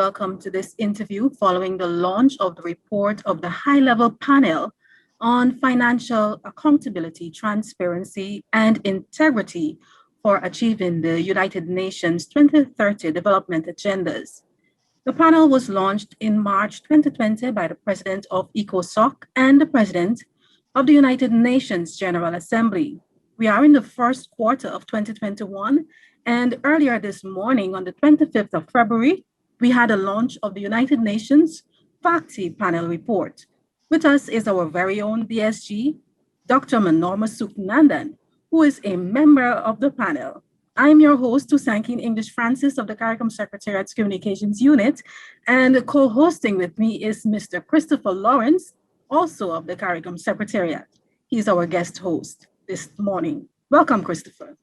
welcome to this interview following the launch of the report of the high-level panel on financial accountability, transparency, and integrity for achieving the United Nations 2030 development agendas. The panel was launched in March 2020 by the President of ECOSOC and the President of the United Nations General Assembly. We are in the first quarter of 2021, and earlier this morning, on the 25th of February, we had a launch of the United Nations FACTI panel report. With us is our very own DSG, Dr. Manorma Soeknandan, who is a member of the panel. I'm your host, Tusankin English Francis of the CARICOM Secretariat's Communications Unit, and co-hosting with me is Mr. Christopher Lawrence, also of the CARICOM Secretariat. He's our guest host this morning. Welcome, Christopher.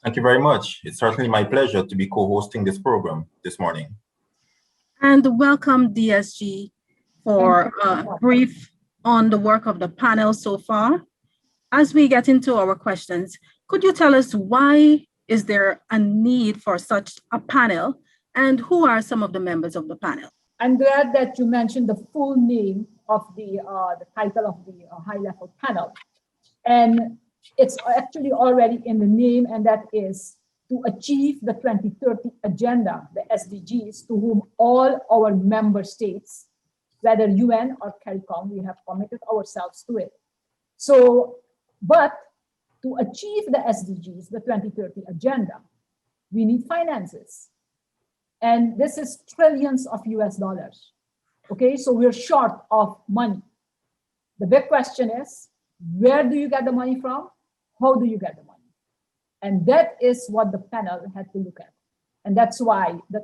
Thank you very much. It's certainly my pleasure to be co-hosting this program this morning. And welcome, DSG, for a brief on the work of the panel so far. As we get into our questions, could you tell us why is there a need for such a panel, and who are some of the members of the panel? I'm glad that you mentioned the full name of the title of the high-level panel. And it's actually already in the name, and that is to achieve the 2030 agenda, the SDGs, to whom all our member states, whether UN or CARICOM, we have committed ourselves to it. So, but to achieve the SDGs, the 2030 agenda, we need finances. And this is trillions of US dollars. Okay, so we're short of money. The big question is, where do you get the money from? How do you get the money? And that is what the panel had to look at. And that's why, the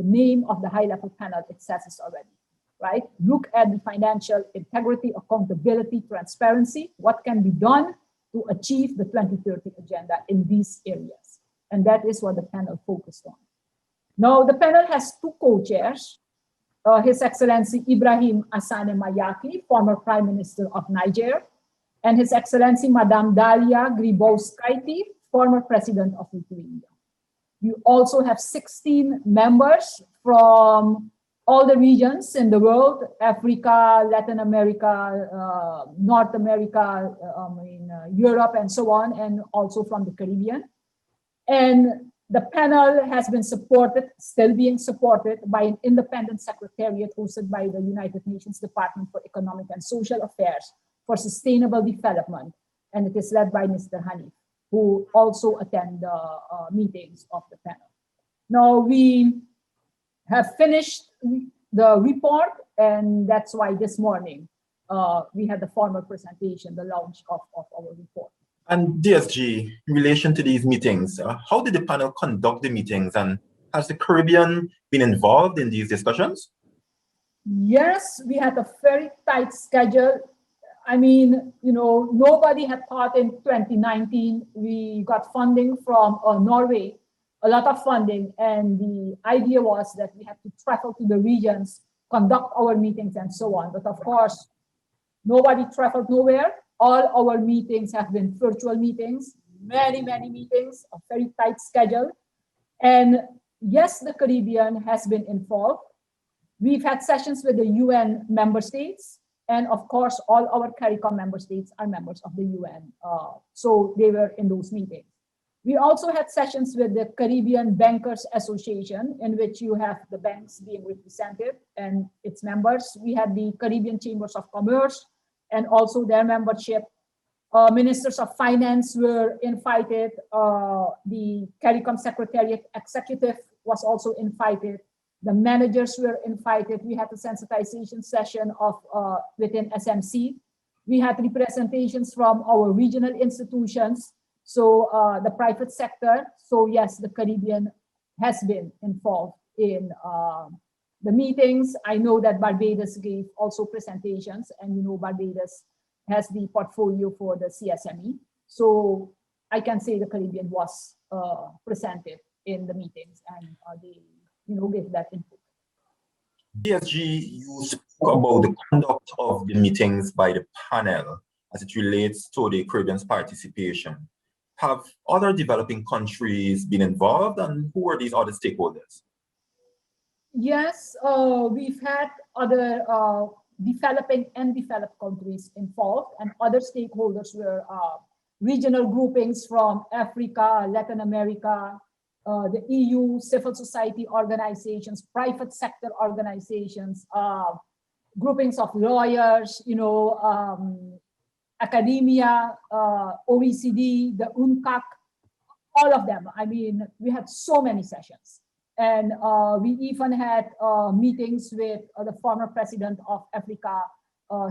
name of the high-level panel, it says it already, right? Look at the financial integrity, accountability, transparency, what can be done to achieve the 2030 agenda in these areas. And that is what the panel focused on. Now, the panel has two co-chairs, His Excellency Ibrahim Asane Mayaki, former Prime Minister of Niger, and His Excellency Madame Dalia Grybauskaite, former President of Lithuania. You also have 16 members from all the regions in the world, Africa, Latin America, North America, Europe, and so on, and also from the Caribbean. And the panel has been supported, still being supported, by an independent secretariat hosted by the United Nations Department for Economic and Social Affairs for Sustainable Development, and it is led by Mr. Hanif, who also attend the meetings of the panel. Now, we have finished the report, and that's why this morning we had the formal presentation, the launch of our report. And DSG, in relation to these meetings, how did the panel conduct the meetings, and has the Caribbean been involved in these discussions? Yes, we had a very tight schedule. I mean, nobody had thought in 2019, we got funding from Norway, a lot of funding. And the idea was that we had to travel to the regions, conduct our meetings and so on. But of course, nobody traveled nowhere. All our meetings have been virtual meetings, many meetings, a very tight schedule. And yes, the Caribbean has been involved. We've had sessions with the UN member states. And of course, all our CARICOM member states are members of the UN. So they were in those meetings. We also had sessions with the Caribbean Bankers Association, in which you have the banks being represented and its members. We had the Caribbean Chambers of Commerce and also their membership. Ministers of Finance were invited. The CARICOM Secretariat Executive was also invited. The managers were invited. We had a sensitization session within SMC. We had representations from our regional institutions, so the private sector. So yes, the Caribbean has been involved in the meetings. I know that Barbados gave also presentations, and Barbados has the portfolio for the CSME. So I can say the Caribbean was presented in the meetings, and they give that input. DSG, you spoke about the conduct of the meetings by the panel as it relates to the Caribbean's participation. Have other developing countries been involved, and who are these other stakeholders? Yes, we've had other developing and developed countries involved, and other stakeholders were regional groupings from Africa, Latin America, the EU, civil society organizations, private sector organizations, groupings of lawyers, academia, OECD, the UNCAC, all of them. I mean, we had so many sessions. And we even had meetings with the former president of Africa,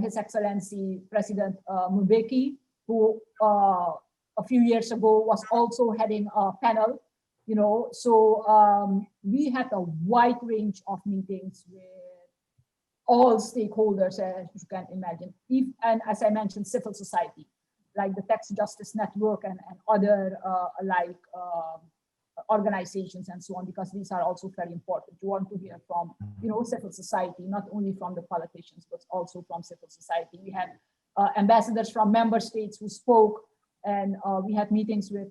His Excellency President Mbeki, who a few years ago was also heading a panel, So we had a wide range of meetings with all stakeholders, as you can imagine. And as I mentioned, civil society, like the Tax Justice Network and other organizations and so on, because these are also very important. You want to hear from, civil society, not only from the politicians, but also from civil society. We had ambassadors from member states who spoke, and we had meetings with,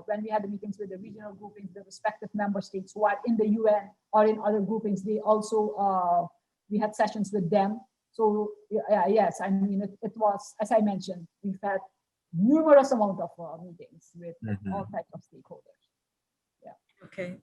when we had the meetings with the regional groupings, the respective member states who are in the UN or in other groupings, they also, we had sessions with them. So yes, I mean, it was, as I mentioned, we've had numerous amount of meetings with all types of stakeholders. Okay.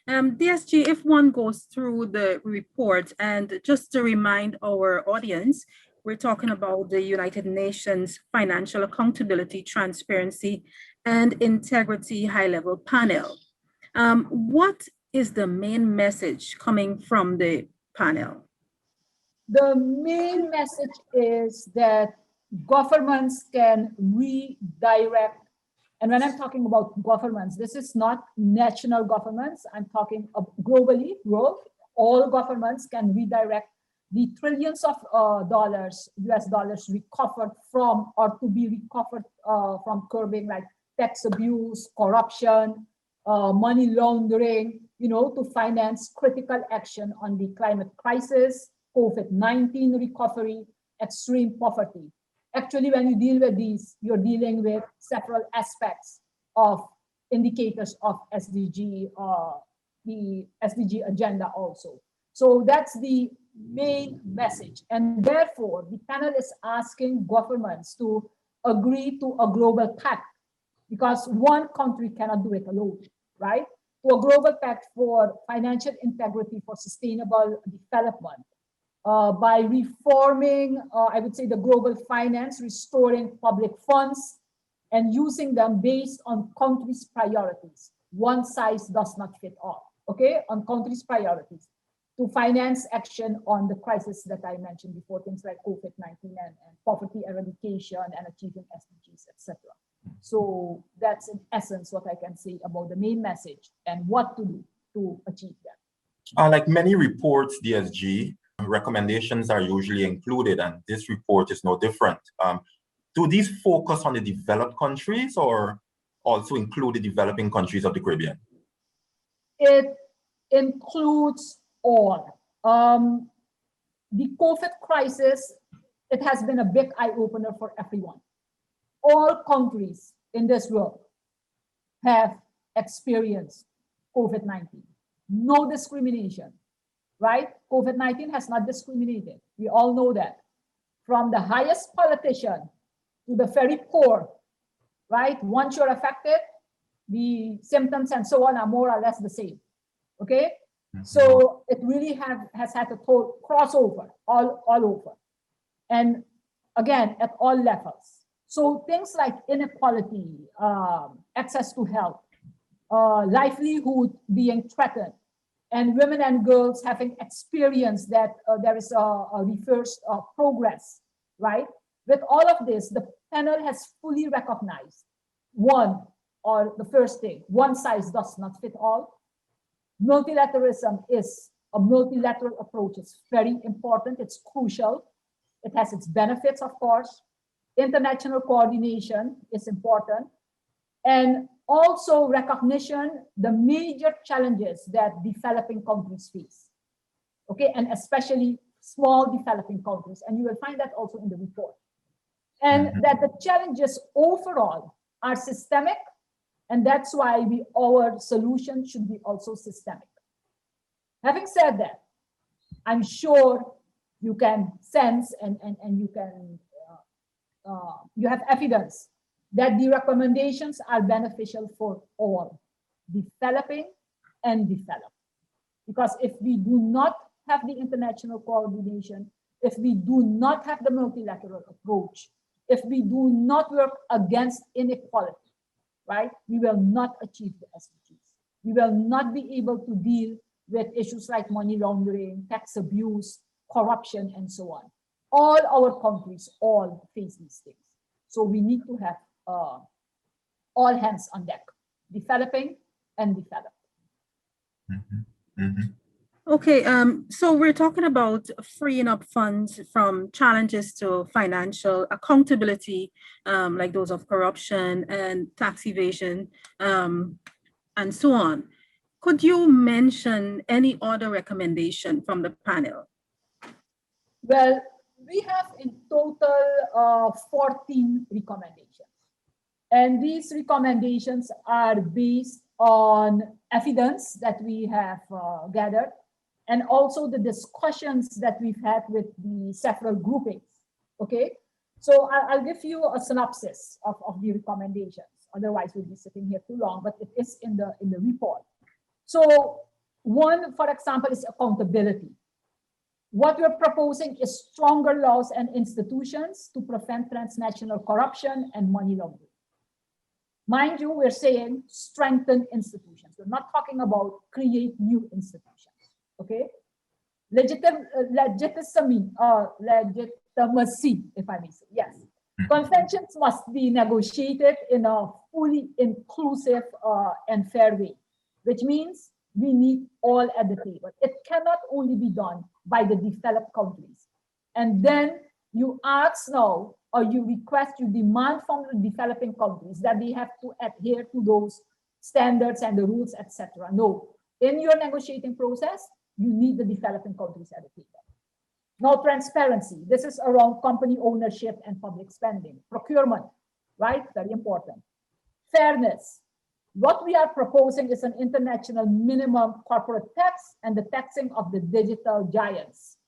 DSG, if one goes through the report, and just to remind our audience, we're talking about the United Nations Financial Accountability, Transparency, and Integrity High-Level Panel. What is the main message coming from the panel? The main message is that governments can redirect. And when I'm talking about governments, this is not national governments. I'm talking of globally, all governments can redirect the trillions of US dollars recovered from, or to be recovered from curbing, like tax abuse, corruption, money laundering, to finance critical action on the climate crisis, COVID-19 recovery, extreme poverty. Actually, when you deal with these, you're dealing with several aspects of indicators of SDG, the SDG agenda also. So that's the main message. And therefore, the panel is asking governments to agree to a global pact, because one country cannot do it alone, right? To a global pact for financial integrity for sustainable development. By reforming, I would say, the global finance, restoring public funds, and using them based on countries' priorities. One size does not fit all, okay? On countries' priorities to finance action on the crisis that I mentioned before, things like COVID-19 and poverty eradication and achieving SDGs, etc. So that's in essence what I can say about the main message and what to do to achieve that. Like many reports, DSG, recommendations are usually included, and this report is no different. Do these focus on the developed countries or also include the developing countries of the Caribbean? It includes all. The COVID crisis, it has been a big eye-opener for everyone. All countries in this world have experienced COVID-19. No discrimination. Right? COVID-19 has not discriminated. We all know that. From the highest politician to the very poor, right? Once you're affected, the symptoms and so on are more or less the same. Okay? So it really has had a total crossover all over. And again, at all levels. So things like inequality, access to health, livelihood being threatened, and women and girls having experienced that there is a reverse progress, right? With all of this, the panel has fully recognized the first thing, one size does not fit all. Multilateralism is a multilateral approach. It's very important. It's crucial. It has its benefits, of course. International coordination is important. And also recognition the major challenges that developing countries face, okay, and especially small developing countries, and you will find that also in the report, and that the challenges overall are systemic, and that's why our solution should be also systemic. Having said that, I'm sure you can sense and you can, you have evidence that the recommendations are beneficial for all, developing and developed. Because if we do not have the international coordination, if we do not have the multilateral approach, if we do not work against inequality, right, we will not achieve the SDGs. We will not be able to deal with issues like money laundering, tax abuse, corruption, and so on. All our countries all face these things. So we need to have all hands on deck, developing and developed. Mm-hmm. Mm-hmm. Okay, so we're talking about freeing up funds from challenges to financial accountability, like those of corruption and tax evasion, and so on. Could you mention any other recommendation from the panel? Well, we have in total 14 recommendations. And these recommendations are based on evidence that we have gathered, and also the discussions that we've had with the several groupings, okay? So I'll give you a synopsis of the recommendations. Otherwise, we'll be sitting here too long, but it is in the report. So one, for example, is accountability. What we're proposing is stronger laws and institutions to prevent transnational corruption and money laundering. Mind you, we're saying strengthen institutions. We're not talking about create new institutions, okay? Legitimacy, if I may say, yes. Conventions must be negotiated in a fully inclusive and fair way, which means we need all at the table. It cannot only be done by the developed countries. And then you ask now, or you request, you demand from the developing countries that they have to adhere to those standards and the rules, etc. No, in your negotiating process, you need the developing countries at the table. Now, transparency. This is around company ownership and public spending. Procurement, right? Very important. Fairness. What we are proposing is an international minimum corporate tax and the taxing of the digital giants.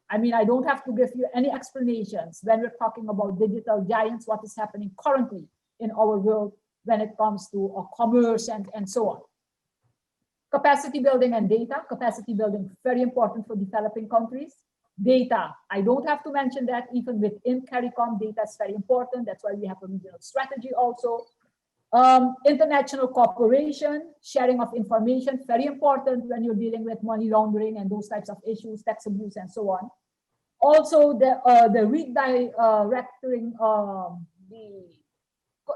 I mean, I don't have to give you any explanations when we're talking about digital giants, what is happening currently in our world when it comes to commerce and so on. Capacity building and data. Capacity building, very important for developing countries. Data, I don't have to mention that. Even within CARICOM, data is very important. That's why we have a regional strategy also. International cooperation, sharing of information, very important when you're dealing with money laundering and those types of issues, tax abuse and so on. Also, the redirecting the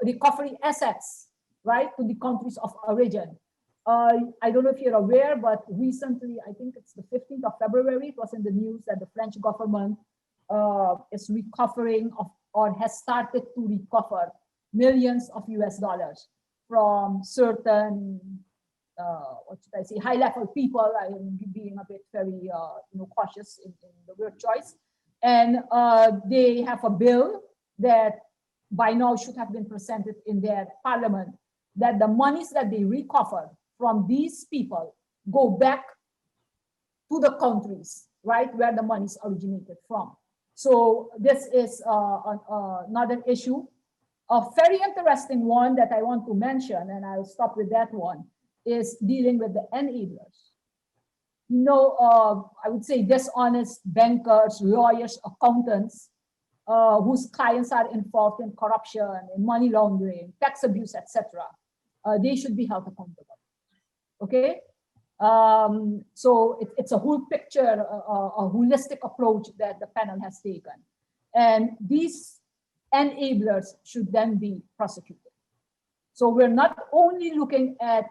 recovery assets, right, to the countries of origin. I don't know if you're aware, but recently, I think it's the 15th of February, it was in the news that the French government is recovering or has started to recover millions of US dollars from certain, what should I say, high-level people. I am being a bit very cautious in the word choice. And they have a bill that by now should have been presented in their parliament, that the monies that they recover from these people go back to the countries, right, where the monies originated from. So this is another issue. A very interesting one that I want to mention, and I'll stop with that one, is dealing with the enablers. You know, I would say dishonest bankers, lawyers, accountants, whose clients are involved in corruption, in money laundering, tax abuse, etc. They should be held accountable. Okay, so it's a whole picture, a holistic approach that the panel has taken, and these enablers should then be prosecuted. So we're not only looking at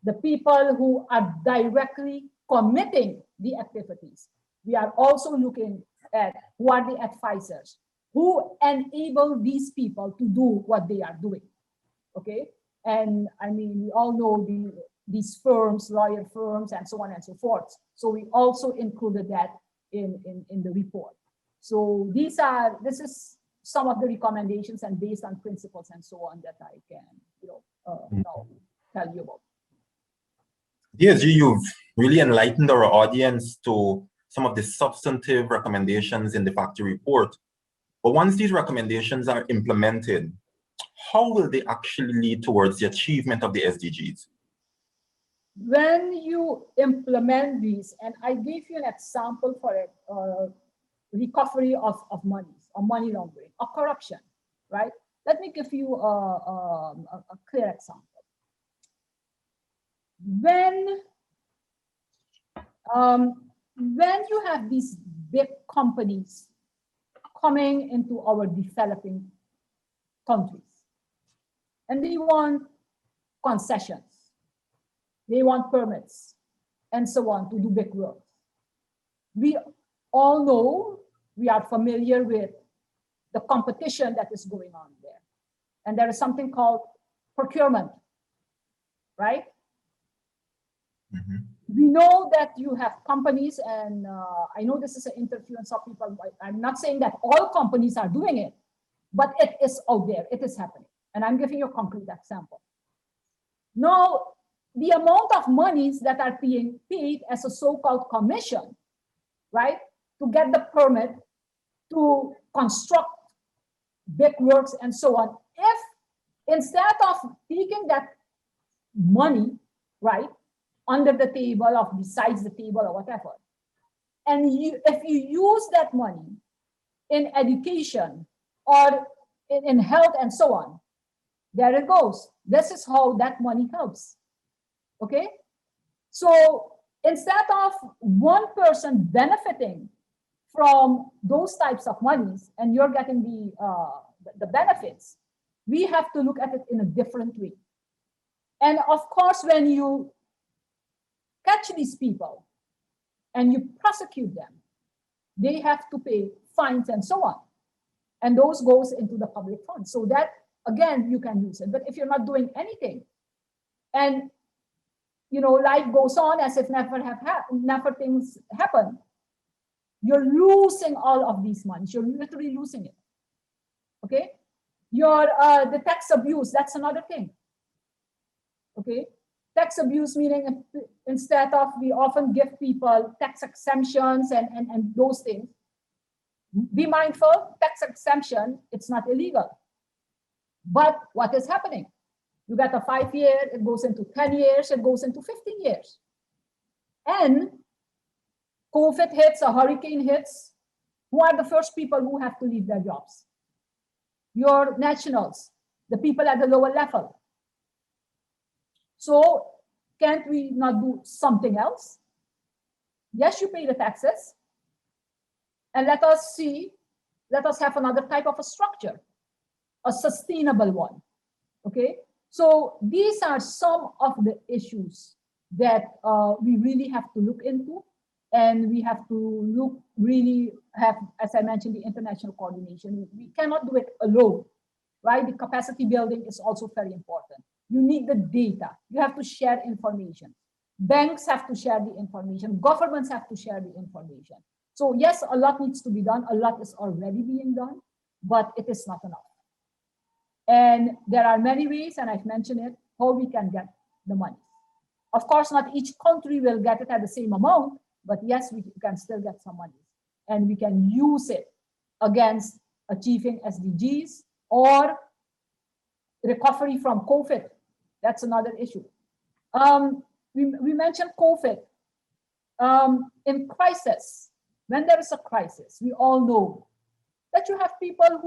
the people who are directly committing the activities, we are also looking at who are the advisors, who enable these people to do what they are doing. Okay, and I mean, we all know these firms, lawyer firms, and so on and so forth. So we also included that in the report. So this is some of the recommendations and based on principles and so on that I can now tell you about. DSG, you've really enlightened our audience to some of the substantive recommendations in the FACTI report. But once these recommendations are implemented, how will they actually lead towards the achievement of the SDGs? When you implement these, and I gave you an example for it, recovery of monies or money laundering or corruption, right? Let me give you a clear example. When you have these big companies coming into our developing countries and they want concessions, they want permits, and so on to do big work. We all know, we are familiar with the competition that is going on there. And there is something called procurement, right? Mm-hmm. We know that you have companies, and I know this is an interview and some people, I'm not saying that all companies are doing it, but it is out there, it is happening. And I'm giving you a concrete example. Now, the amount of monies that are being paid as a so-called commission, right, to get the permit to construct big works and so on, if instead of taking that money, right, under the table or besides the table or whatever, and if you use that money in education or in health and so on, there it goes. This is how that money helps. Okay, so instead of one person benefiting from those types of monies and you're getting the benefits, we have to look at it in a different way. And of course, when you catch these people and you prosecute them, they have to pay fines and so on. And those goes into the public fund. So that, again, you can use it. But if you're not doing anything and you know, life goes on as if never things happen, you're losing all of these monies. You're literally losing it. Okay, the tax abuse, that's another thing. Okay, tax abuse meaning instead of, we often give people tax exemptions and those things. Be mindful, tax exemption, it's not illegal. But what is happening? You get a 5 year, it goes into 10 years, it goes into 15 years. And COVID hits, a hurricane hits, who are the first people who have to leave their jobs? Your nationals, the people at the lower level. So can't we not do something else? Yes, you pay the taxes. And let us have another type of a structure, a sustainable one, okay? So these are some of the issues that we really have to look into, and we have to have, as I mentioned, the international coordination. We cannot do it alone, right? The capacity building is also very important. You need the data. You have to share information. Banks have to share the information. Governments have to share the information. So yes, a lot needs to be done. A lot is already being done, but it is not enough. And there are many ways, and I've mentioned it, how we can get the money. Of course, not each country will get it at the same amount, but yes, we can still get some money. And we can use it against achieving SDGs or recovery from COVID. That's another issue. We mentioned COVID. In crisis, when there is a crisis, we all know that you have people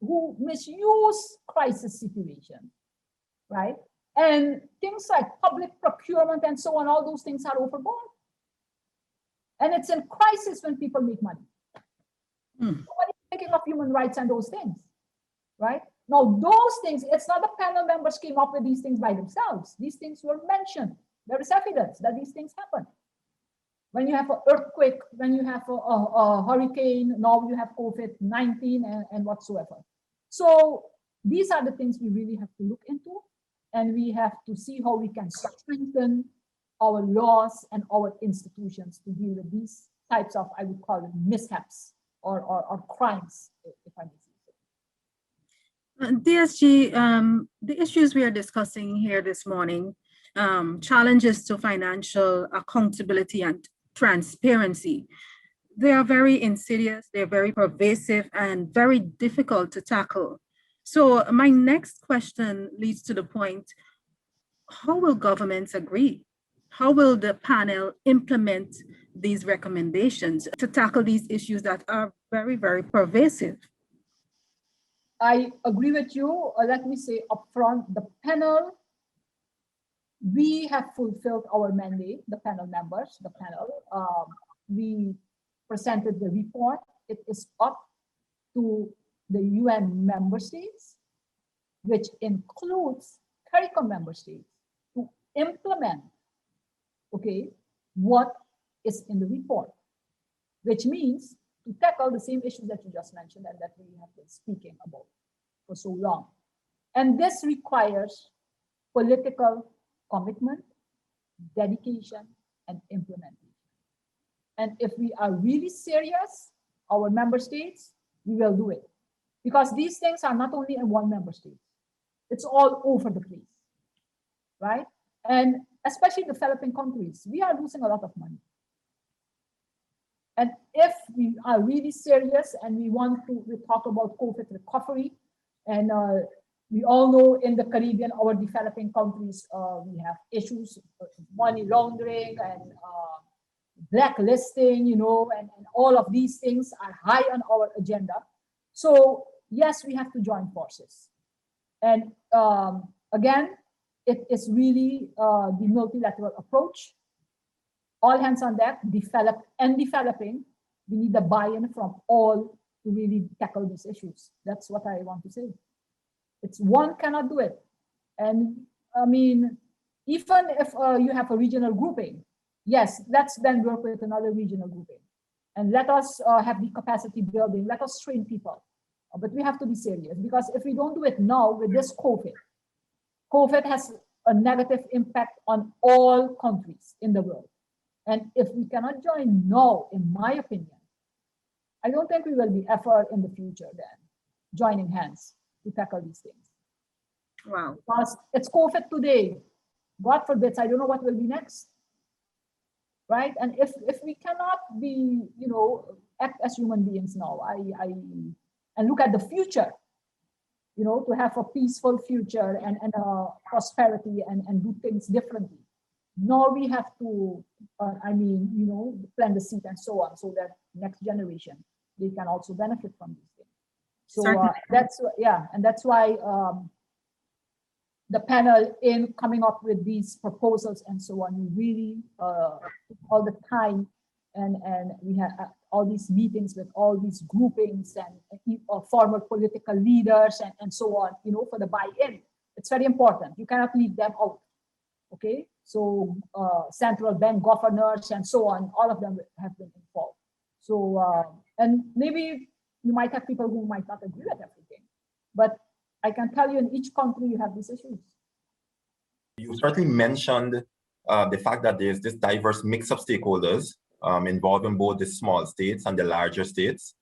who misuse crisis situation, right? And things like public procurement and so on, all those things are overboard. And it's in crisis when people make money. Nobody is thinking of human rights and those things, right? Now, those things, it's not the panel members came up with these things by themselves. These things were mentioned. There is evidence that these things happen. When you have an earthquake, when you have a hurricane, now you have COVID-19 and whatsoever. So these are the things we really have to look into, and we have to see how we can strengthen our laws and our institutions to deal with these types of, I would call it, mishaps or crimes, if I may say so. DSG, the issues we are discussing here this morning, challenges to financial accountability and transparency. They are very insidious, they're very pervasive, and very difficult to tackle. So, my next question leads to the point: how will governments agree? How will the panel implement these recommendations to tackle these issues that are very, very pervasive? I agree with you. Let me say upfront, the panel, we have fulfilled our mandate, the panel members, the panel. We presented the report. It is up to the UN member states, which includes CARICOM member states, to implement, okay, what is in the report, which means to tackle the same issues that you just mentioned and that we have been speaking about for so long. And this requires political commitment, dedication, and implementation. And if we are really serious, our member states, we will do it. Because these things are not only in one member state, it's all over the place, right? And especially developing countries, we are losing a lot of money. And if we are really serious and we want to talk about COVID recovery, and we all know in the Caribbean, our developing countries, we have issues with money laundering and blacklisting, you know, and all of these things are high on our agenda. So yes, we have to join forces. And again, it is really the multilateral approach. All hands on deck, develop and developing. We need the buy-in from all to really tackle these issues. That's what I want to say. It's one cannot do it. And I mean, even if you have a regional grouping, yes, let's then work with another regional grouping. And let us have the capacity building, let us train people. But we have to be serious, because if we don't do it now with this COVID has a negative impact on all countries in the world. And if we cannot join now, in my opinion, I don't think we will be ever in the future then joining hands to tackle these things. Wow. Because it's COVID today. God forbid, I don't know what will be next. Right? And if we cannot be, you know, act as human beings now, and look at the future, you know, to have a peaceful future and prosperity and do things differently. Now we have to, you know, plant the seed and so on, so that next generation, they can also benefit from these things. So that's why the panel, in coming up with these proposals and so on, we really all the time, and we have all these meetings with all these groupings and former political leaders and so on, you know, for the buy-in. It's very important. You cannot leave them out. Okay, so central bank governors and so on, all of them have been involved. So and maybe you might have people who might not agree with everything, but I can tell you in each country you have these issues. You certainly mentioned the fact that there's this diverse mix of stakeholders involving both the small states and the larger states,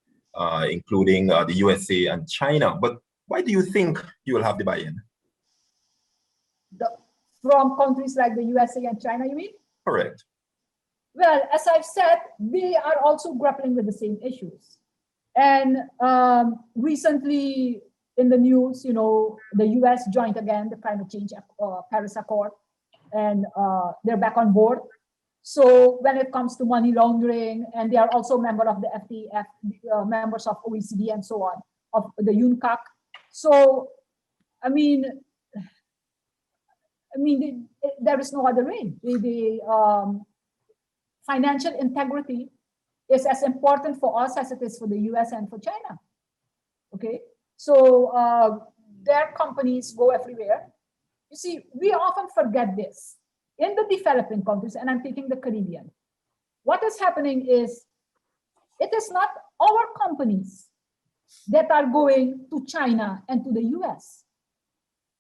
including the USA and China. But why do you think you will have the buy-in? From countries like the USA and China, you mean? Correct. Well, as I've said, they are also grappling with the same issues. And recently in the news, you know, the US joined again the climate change Paris Accord, and they're back on board. So when it comes to money laundering, and they are also member of the FATF, members of OECD and so on, of the UNCAC. So, I mean, there is no other way. Financial integrity is as important for us as it is for the US and for China. Okay, so their companies go everywhere. You see, we often forget this. In the developing countries, and I'm taking the Caribbean, what is happening is, it is not our companies that are going to China and to the US.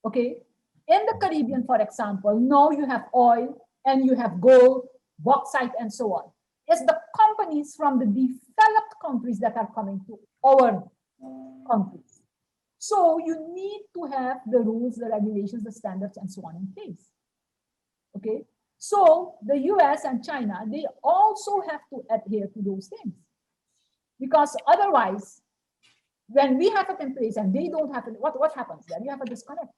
Okay, in the Caribbean, for example, now you have oil and you have gold, bauxite, and so on. It's the companies from the developed countries that are coming to our countries. So you need to have the rules, the regulations, the standards, and so on in place. Okay, So the US and China, they also have to adhere to those things. Because otherwise, when we have it in place and they don't have it, what happens then? You have a disconnect.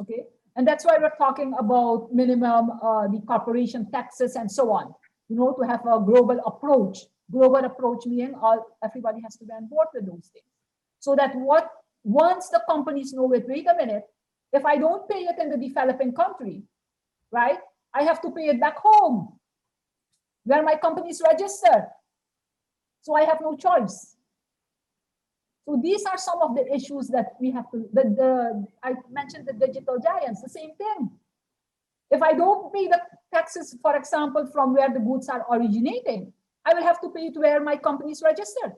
Okay, and that's why we're talking about minimum, the corporation taxes and so on. You know, to have a global approach. Global approach meaning everybody has to be on board with those things. So that once the companies know it, wait a minute, if I don't pay it in the developing country, right, I have to pay it back home where my company is registered. So I have no choice. So these are some of the issues that we have to, I mentioned the digital giants, the same thing. If I don't pay the taxes, for example, from where the goods are originating, I will have to pay it where my company is registered.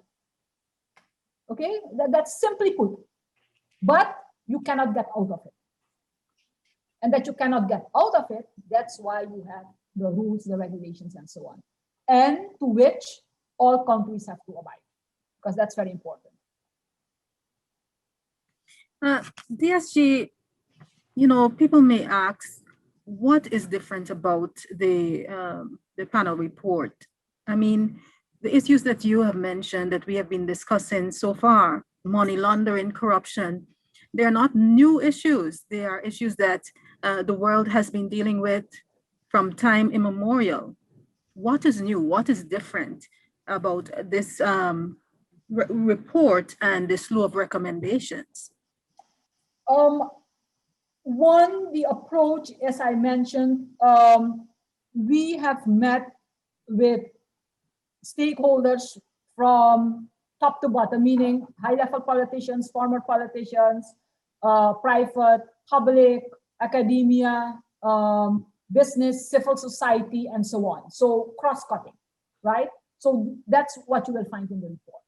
Okay, that's simply put. But you cannot get out of it. And that you cannot get out of it, that's why you have the rules, the regulations, and so on. And to which all countries have to abide, because that's very important. DSG, you know, people may ask, what is different about the panel report? I mean, the issues that you have mentioned that we have been discussing so far, money laundering, corruption, they're not new issues. They are issues that the world has been dealing with from time immemorial. What is new? What is different about this report and the slew of recommendations? One, the approach, as I mentioned, we have met with stakeholders from top to bottom, meaning high-level politicians, former politicians, private, public, academia, business, civil society, and so on. So cross-cutting, right? So that's what you will find in the report.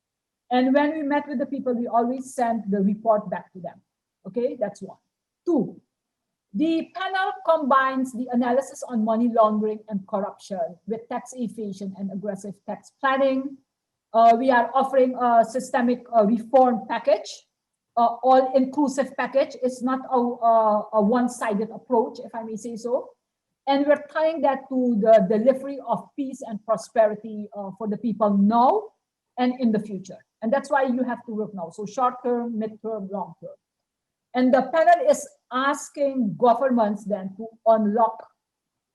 And when we met with the people, we always sent the report back to them. Okay, that's one. Two, the panel combines the analysis on money laundering and corruption with tax evasion and aggressive tax planning. We are offering a systemic reform package, all-inclusive package. It's not a one-sided approach, if I may say so. And we're tying that to the delivery of peace and prosperity for the people now and in the future. And that's why you have to work now. So short-term, mid-term, long-term. And the panel is asking governments then to unlock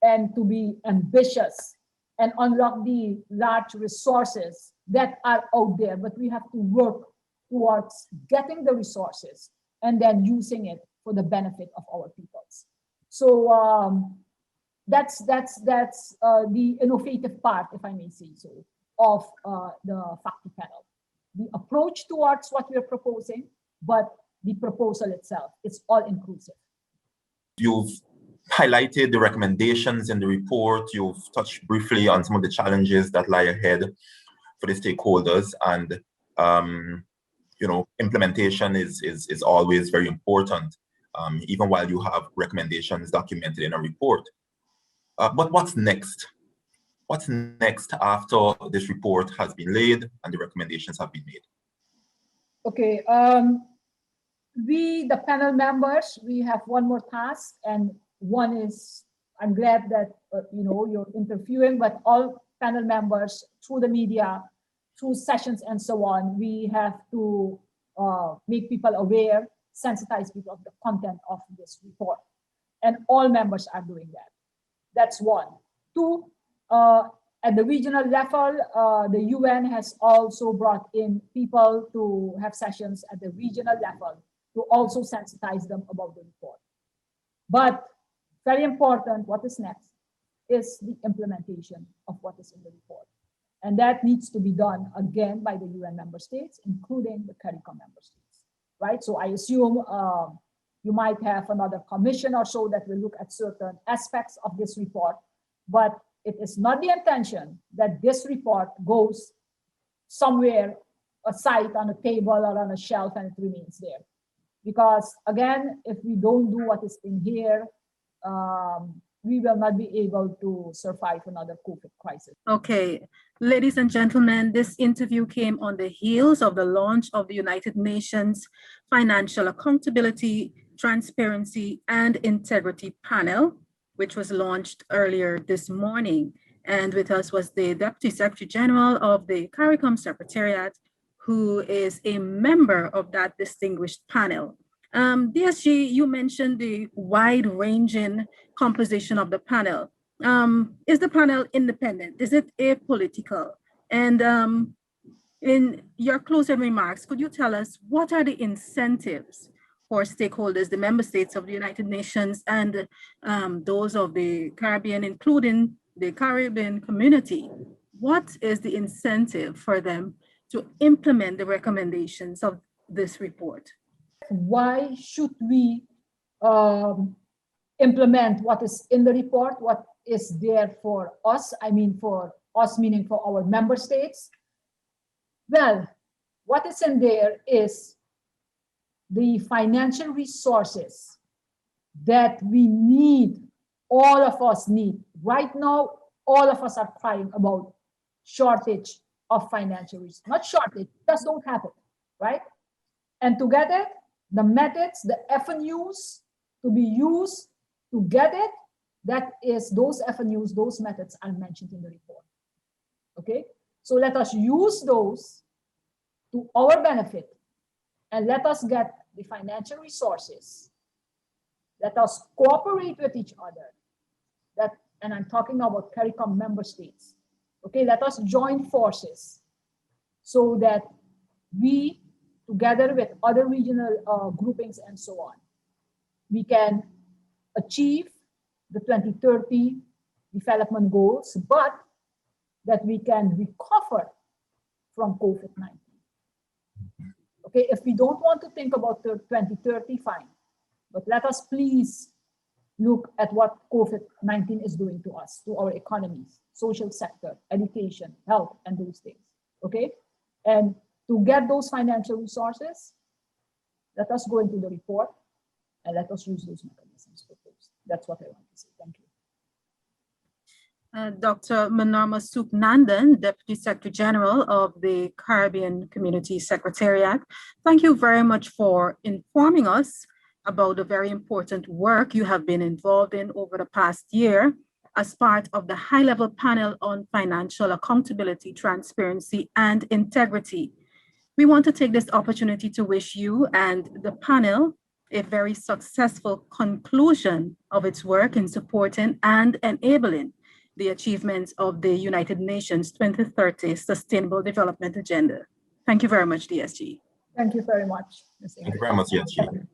and to be ambitious and unlock the large resources that are out there. But we have to work towards getting the resources and then using it for the benefit of our peoples. So that's the innovative part, if I may say so, of the FACTI panel. The approach towards what we're proposing, but the proposal itself is all inclusive. You've highlighted the recommendations in the report. You've touched briefly on some of the challenges that lie ahead for the stakeholders, and you know, implementation is always very important, even while you have recommendations documented in a report. But what's next? What's next after this report has been laid and the recommendations have been made? Okay. We, the panel members, we have one more task, and one is, I'm glad that you know, you're interviewing, but all panel members through the media, through sessions and so on, we have to make people aware, sensitize people of the content of this report. And all members are doing that. That's one. Two, at the regional level, the UN has also brought in people to have sessions at the regional level to also sensitize them about the report. But very important, what is next is the implementation of what is in the report. And that needs to be done again by the UN member states, including the CARICOM member states, right? So I assume you might have another commission or so that will look at certain aspects of this report, but it is not the intention that this report goes somewhere aside on a table or on a shelf and it remains there. Because again, if we don't do what is in here, we will not be able to survive another COVID crisis. Okay, ladies and gentlemen, this interview came on the heels of the launch of the United Nations Financial Accountability, Transparency, and Integrity Panel which was launched earlier this morning. And with us was the Deputy Secretary General of the CARICOM Secretariat, who is a member of that distinguished panel. DSG, you mentioned the wide-ranging composition of the panel. Is the panel independent? Is it apolitical? And in your closing remarks, could you tell us what are the incentives for stakeholders, the member states of the United Nations and those of the Caribbean, including the Caribbean community? What is the incentive for them to implement the recommendations of this report? Why should we implement what is in the report, what is there for us? I mean, for us, meaning for our member states. Well, what is in there is the financial resources that we need, all of us need. Right now, all of us are crying about shortage of financial resources. Not shortage, just don't happen, right? And to get it, the methods, the avenues to be used to get it, that is those avenues, those methods are mentioned in the report. Okay, so let us use those to our benefit and let us get the financial resources. Let us cooperate with each other. And I'm talking about CARICOM member states. Okay, let us join forces so that we, together with other regional groupings and so on, we can achieve the 2030 development goals, but that we can recover from COVID-19. Okay, if we don't want to think about 2030, fine. But let us please look at what COVID-19 is doing to us, to our economies, social sector, education, health, and those things. Okay, and to get those financial resources, let us go into the report and let us use those mechanisms proposed. That's what I want to say. Thank you. Dr. Manorma Soeknandan, Deputy Secretary General of the Caribbean Community Secretariat. Thank you very much for informing us about the very important work you have been involved in over the past year as part of the high-level panel on financial accountability, transparency, and integrity. We want to take this opportunity to wish you and the panel a very successful conclusion of its work in supporting and enabling the achievements of the United Nations 2030 Sustainable Development Agenda. Thank you very much, DSG. Thank you very much. Thank you very much, DSG.